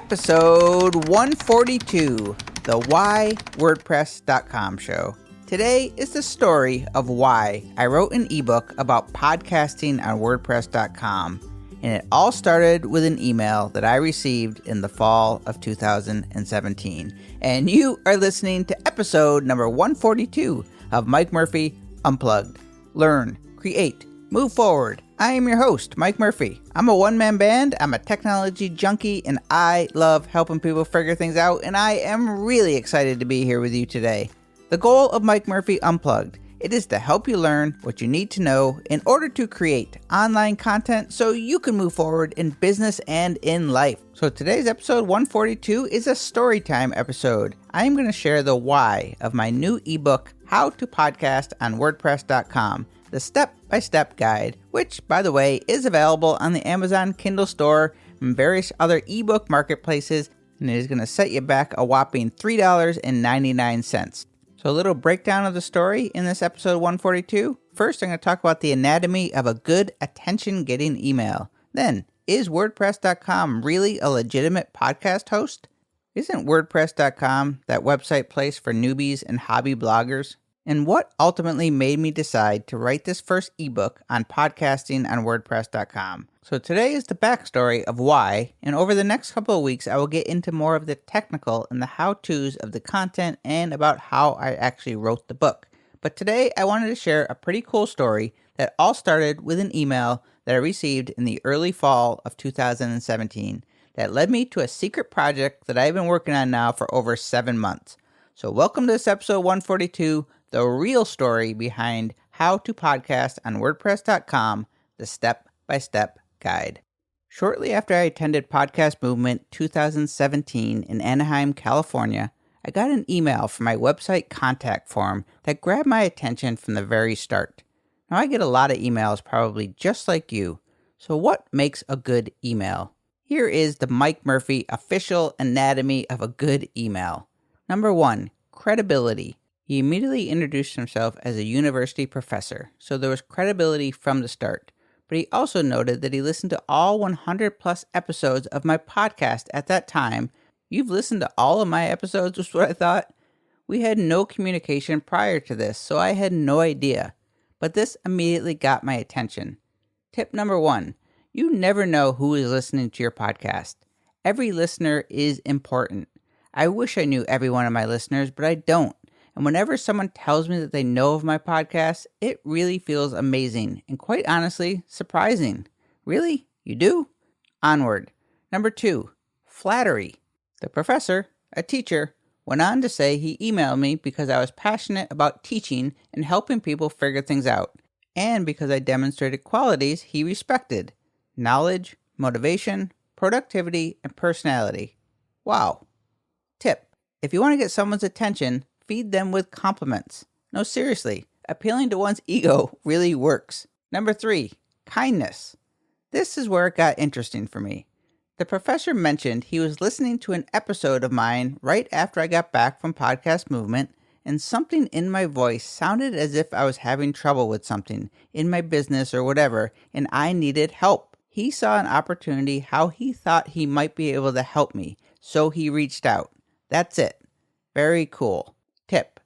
episode 142, the WhyWordPress.com show. Today is the story of why I wrote an ebook about podcasting on WordPress.com, and it all started with an email that I received in the fall of 2017. And you are listening to episode number 142 of Mike Murphy Unplugged. Learn, create, move forward. I am your host, Mike Murphy. I'm a one-man band, I'm a technology junkie, and I love helping people figure things out, and I am really excited to be here with you today. The goal of Mike Murphy Unplugged, it is to help you learn what you need to know in order to create online content so you can move forward in business and in life. So today's episode 142 is a storytime episode. I am going to share the why of my new ebook, How to Podcast on WordPress.com. The step-by-step guide, which, by the way, is available on the Amazon Kindle store and various other ebook marketplaces, and it is going to set you back a whopping $3.99. So a little breakdown of the story in this episode 142. First, I'm going to talk about the anatomy of a good attention-getting email. Then, is WordPress.com really a legitimate podcast host? Isn't WordPress.com that website place for newbies and hobby bloggers? And what ultimately made me decide to write this first ebook on podcasting on WordPress.com. So today is the backstory of why, and over the next couple of weeks I will get into more of the technical and the how-tos of the content and about how I actually wrote the book. But today I wanted to share a pretty cool story that all started with an email that I received in the early fall of 2017 that led me to a secret project that I've been working on now for over 7 months. So welcome to this episode 142, the real story behind how to podcast on WordPress.com, the step-by-step guide. Shortly after I attended Podcast Movement 2017 in Anaheim, California, I got an email from my website contact form that grabbed my attention from the very start. Now I get a lot of emails probably just like you. So what makes a good email? Here is the Mike Murphy official anatomy of a good email. Number 1, credibility. He immediately introduced himself as a university professor, so there was credibility from the start. But he also noted that he listened to all 100 plus episodes of my podcast at that time. You've listened to all of my episodes, was what I thought. We had no communication prior to this, so I had no idea. But this immediately got my attention. Tip number 1, you never know who is listening to your podcast. Every listener is important. I wish I knew every one of my listeners, but I don't. And whenever someone tells me that they know of my podcast, it really feels amazing and quite honestly, surprising. Really? You do? Onward. Number 2, flattery. The professor, a teacher, went on to say he emailed me because I was passionate about teaching and helping people figure things out, and because I demonstrated qualities he respected: knowledge, motivation, productivity, and personality. Wow. Tip: if you want to get someone's attention, feed them with compliments. No, seriously, appealing to one's ego really works. Number 3, kindness. This is where it got interesting for me. The professor mentioned he was listening to an episode of mine right after I got back from Podcast Movement, and something in my voice sounded as if I was having trouble with something in my business or whatever, and I needed help. He saw an opportunity how he thought he might be able to help me, so he reached out. That's it. Very cool. Tip: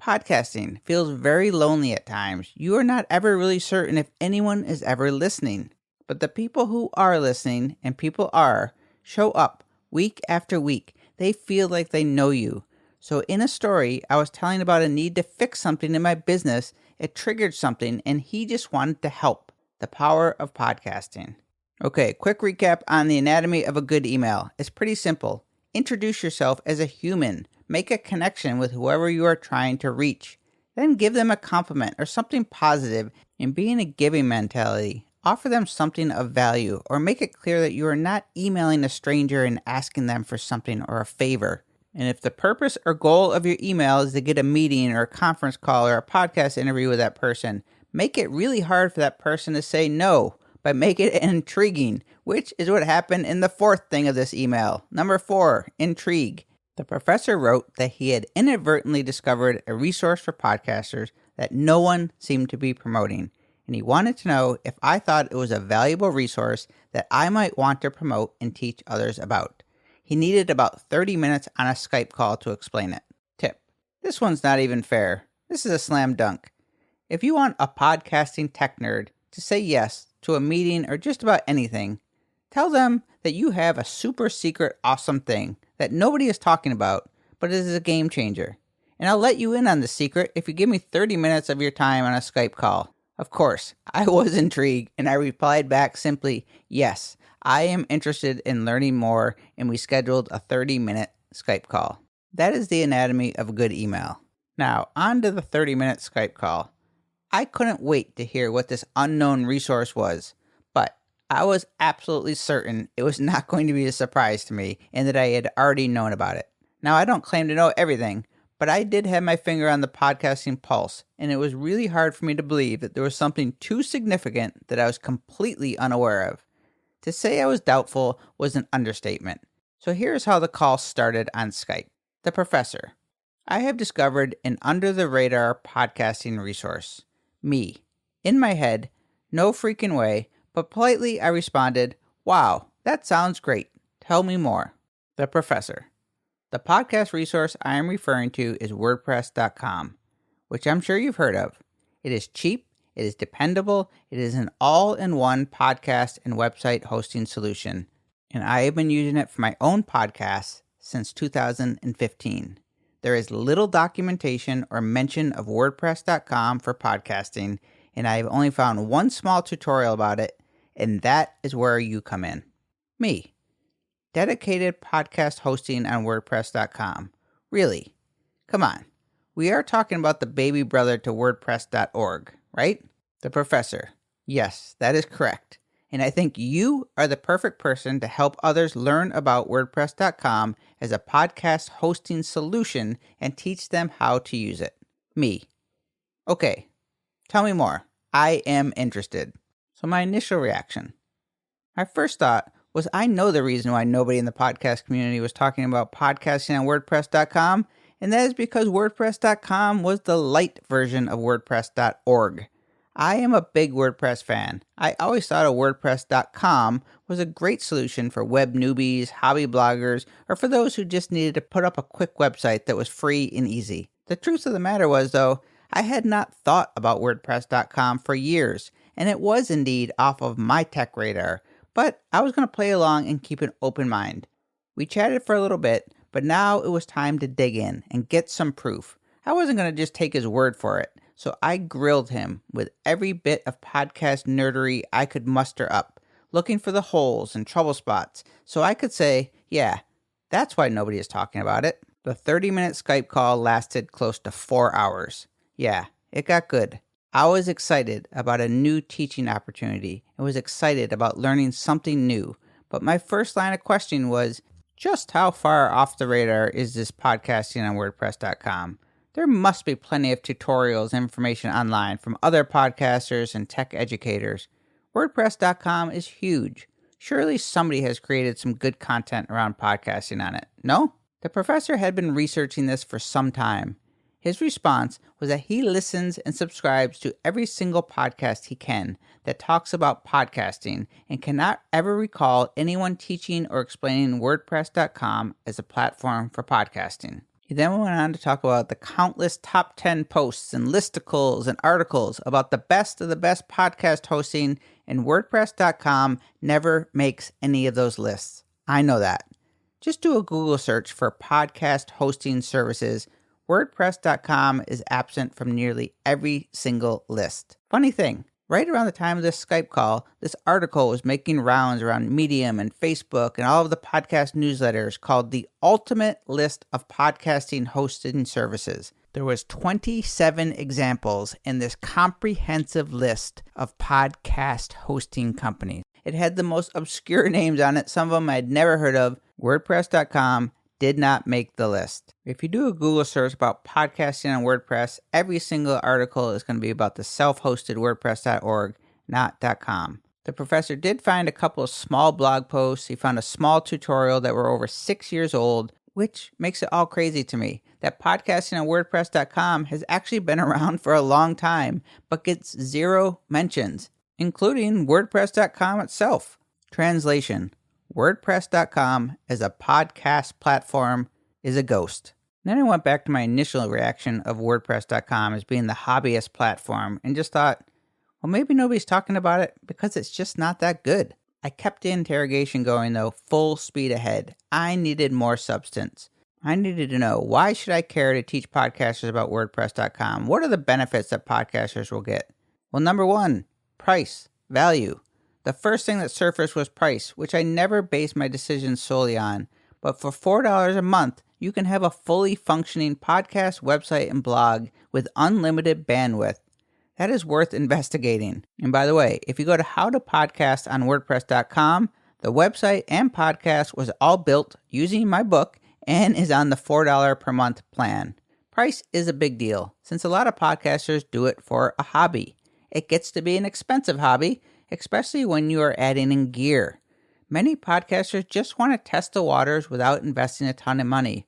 podcasting feels very lonely at times. You are not ever really certain if anyone is ever listening. But the people who are listening, and people are, show up week after week. They feel like they know you. So in a story I was telling about a need to fix something in my business, it triggered something and he just wanted to help. The power of podcasting. Okay, quick recap on the anatomy of a good email. It's pretty simple. Introduce yourself as a human. Make a connection with whoever you are trying to reach. Then give them a compliment or something positive, and be in a giving mentality. Offer them something of value, or make it clear that you are not emailing a stranger and asking them for something or a favor. And if the purpose or goal of your email is to get a meeting or a conference call or a podcast interview with that person, make it really hard for that person to say no, but make it intriguing, which is what happened in the 4th thing of this email. Number 4, intrigue. The professor wrote that he had inadvertently discovered a resource for podcasters that no one seemed to be promoting, and he wanted to know if I thought it was a valuable resource that I might want to promote and teach others about. He needed about 30 minutes on a Skype call to explain it. Tip: this one's not even fair. This is a slam dunk. If you want a podcasting tech nerd to say yes to a meeting or just about anything, tell them that you have a super secret awesome thing that nobody is talking about, but it is a game changer. And I'll let you in on the secret if you give me 30 minutes of your time on a Skype call. Of course, I was intrigued and I replied back simply, yes, I am interested in learning more, and we scheduled a 30-minute Skype call. That is the anatomy of a good email. Now, on to the 30-minute Skype call. I couldn't wait to hear what this unknown resource was, but I was absolutely certain it was not going to be a surprise to me and that I had already known about it. Now, I don't claim to know everything, but I did have my finger on the podcasting pulse, and it was really hard for me to believe that there was something too significant that I was completely unaware of. To say I was doubtful was an understatement. So here's how the call started on Skype. The professor: I have discovered an under-the-radar podcasting resource. Me. In my head, no freaking way, but politely I responded, wow, that sounds great. Tell me more. The professor: the podcast resource I am referring to is WordPress.com, which I'm sure you've heard of. It is cheap, it is dependable, it is an all-in-one podcast and website hosting solution, and I have been using it for my own podcast since 2015. There is little documentation or mention of WordPress.com for podcasting, and I have only found one small tutorial about it, and that is where you come in. Me. Dedicated podcast hosting on WordPress.com. Really? Come on. We are talking about the baby brother to WordPress.org, right? The professor: yes, that is correct. And I think you are the perfect person to help others learn about WordPress.com as a podcast hosting solution and teach them how to use it. Me. Okay, tell me more. I am interested. So my initial reaction. My first thought was, I know the reason why nobody in the podcast community was talking about podcasting on WordPress.com, and that is because WordPress.com was the light version of WordPress.org. I am a big WordPress fan. I always thought a WordPress.com was a great solution for web newbies, hobby bloggers, or for those who just needed to put up a quick website that was free and easy. The truth of the matter was, though, I had not thought about WordPress.com for years, and it was indeed off of my tech radar, but I was going to play along and keep an open mind. We chatted for a little bit, but now it was time to dig in and get some proof. I wasn't going to just take his word for it. So I grilled him with every bit of podcast nerdery I could muster up, looking for the holes and trouble spots, so I could say, yeah, that's why nobody is talking about it. The 30-minute Skype call lasted close to 4 hours. Yeah, it got good. I was excited about a new teaching opportunity and was excited about learning something new, but my first line of questioning was, just how far off the radar is this podcasting on WordPress.com? There must be plenty of tutorials and information online from other podcasters and tech educators. WordPress.com is huge. Surely somebody has created some good content around podcasting on it, no? The professor had been researching this for some time. His response was that he listens and subscribes to every single podcast he can that talks about podcasting and cannot ever recall anyone teaching or explaining WordPress.com as a platform for podcasting. He then went on to talk about the countless top 10 posts and listicles and articles about the best of the best podcast hosting, and WordPress.com never makes any of those lists. I know that. Just do a Google search for podcast hosting services. WordPress.com is absent from nearly every single list. Funny thing, right around the time of this Skype call, this article was making rounds around Medium and Facebook and all of the podcast newsletters called The Ultimate List of Podcasting Hosting Services. There was 27 examples in this comprehensive list of podcast hosting companies. It had the most obscure names on it, some of them I'd never heard of. WordPress.com did not make the list. If you do a Google search about podcasting on WordPress, every single article is going to be about the self-hosted WordPress.org, not .com. The professor did find a couple of small blog posts. He found a small tutorial that were over 6 years old, which makes it all crazy to me. That podcasting on WordPress.com has actually been around for a long time, but gets zero mentions, including WordPress.com itself. Translation: WordPress.com as a podcast platform is a ghost. Then I went back to my initial reaction of WordPress.com as being the hobbyist platform and just thought, well, maybe nobody's talking about it because it's just not that good. I kept the interrogation going though, full speed ahead. I needed more substance. I needed to know, why should I care to teach podcasters about WordPress.com? What are the benefits that podcasters will get? Well, number one, price, value. The first thing that surfaced was price, which I never based my decisions solely on. But for $4 a month, you can have a fully functioning podcast, website, and blog with unlimited bandwidth. That is worth investigating. And by the way, if you go to How to Podcast on WordPress.com, the website and podcast was all built using my book and is on the $4 per month plan. Price is a big deal, since a lot of podcasters do it for a hobby. It gets to be an expensive hobby, especially when you are adding in gear. Many podcasters just want to test the waters without investing a ton of money.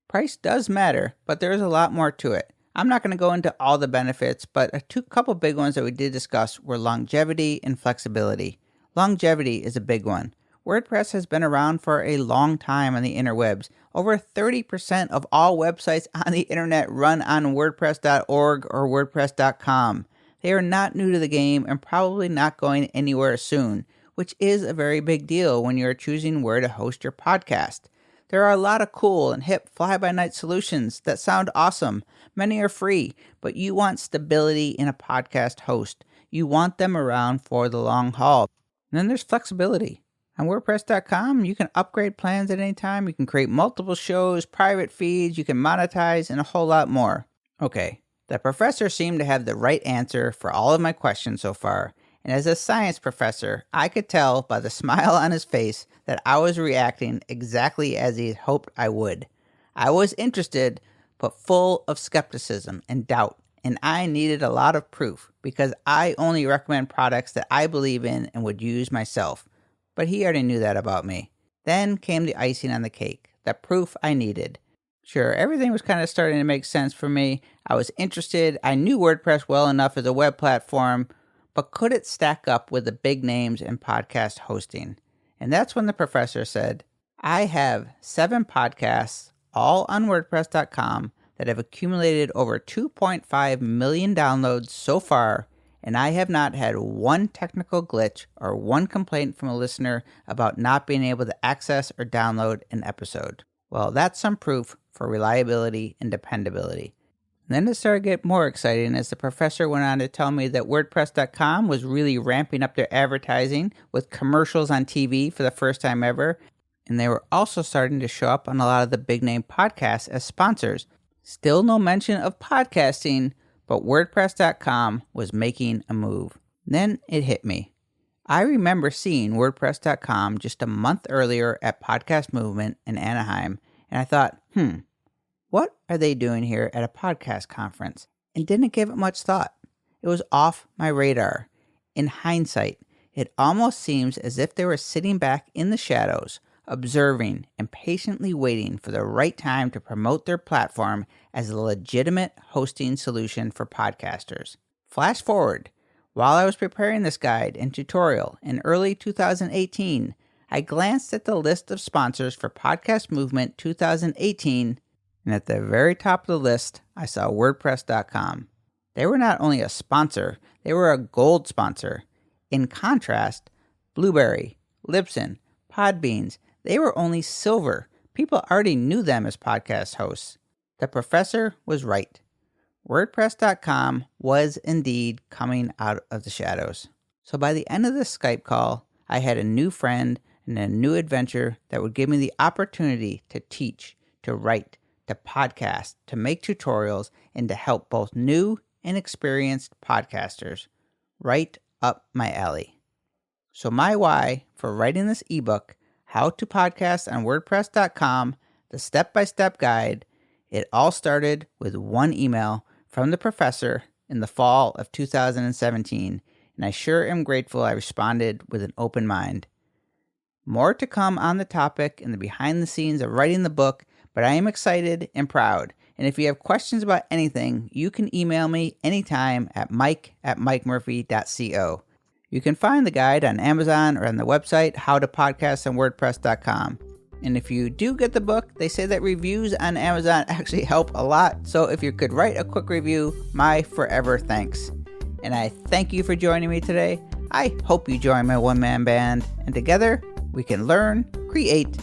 Price does matter, but there is a lot more to it. I'm not going to go into all the benefits, but a couple big ones that we did discuss were longevity and flexibility. Longevity is a big one. WordPress has been around for a long time on the interwebs. Over 30% of all websites on the internet run on WordPress.org or WordPress.com. They are not new to the game and probably not going anywhere soon, which is a very big deal when you're choosing where to host your podcast. There are a lot of cool and hip fly-by-night solutions that sound awesome. Many are free, but you want stability in a podcast host. You want them around for the long haul. And then there's flexibility. On WordPress.com, you can upgrade plans at any time. You can create multiple shows, private feeds, you can monetize, and a whole lot more. Okay, the professor seemed to have the right answer for all of my questions so far. And as a science professor, I could tell by the smile on his face that I was reacting exactly as he hoped I would. I was interested, but full of skepticism and doubt, and I needed a lot of proof because I only recommend products that I believe in and would use myself. But he already knew that about me. Then came the icing on the cake, the proof I needed. Sure, everything was kind of starting to make sense for me. I was interested. I knew WordPress well enough as a web platform, but could it stack up with the big names in podcast hosting? And that's when the professor said, I have 7 podcasts, all on WordPress.com, that have accumulated over 2.5 million downloads so far, and I have not had one technical glitch or one complaint from a listener about not being able to access or download an episode. Well, that's some proof for reliability and dependability. And then it started to get more exciting as the professor went on to tell me that WordPress.com was really ramping up their advertising with commercials on TV for the first time ever, and they were also starting to show up on a lot of the big name podcasts as sponsors. Still no mention of podcasting, but WordPress.com was making a move. Then it hit me. I remember seeing WordPress.com just a month earlier at Podcast Movement in Anaheim, and I thought, what are they doing here at a podcast conference? And didn't give it much thought. It was off my radar. In hindsight, it almost seems as if they were sitting back in the shadows, observing and patiently waiting for the right time to promote their platform as a legitimate hosting solution for podcasters. Flash forward. While I was preparing this guide and tutorial in early 2018, I glanced at the list of sponsors for Podcast Movement 2018, and at the very top of the list, I saw WordPress.com. They were not only a sponsor, they were a gold sponsor. In contrast, Blueberry, Libsyn, Podbeans, they were only silver. People already knew them as podcast hosts. The professor was right. WordPress.com was indeed coming out of the shadows. So by the end of this Skype call, I had a new friend and a new adventure that would give me the opportunity to teach, to write, to podcast, to make tutorials, and to help both new and experienced podcasters. Right up my alley. So my why for writing this ebook, How to Podcast on WordPress.com, the step-by-step guide, it all started with one email from the professor in the fall of 2017, and I sure am grateful I responded with an open mind. More to come on the topic and the behind the scenes of writing the book, but I am excited and proud. And if you have questions about anything, you can email me anytime at mike@mikemurphy.co. You You can find the guide on Amazon or on the website howtopodcastonwordpress.com. And if you do get the book, they say that reviews on Amazon actually help a lot. So if you could write a quick review, my forever thanks. And I thank you for joining me today. I hope you join my one-man band, and together we can learn, create,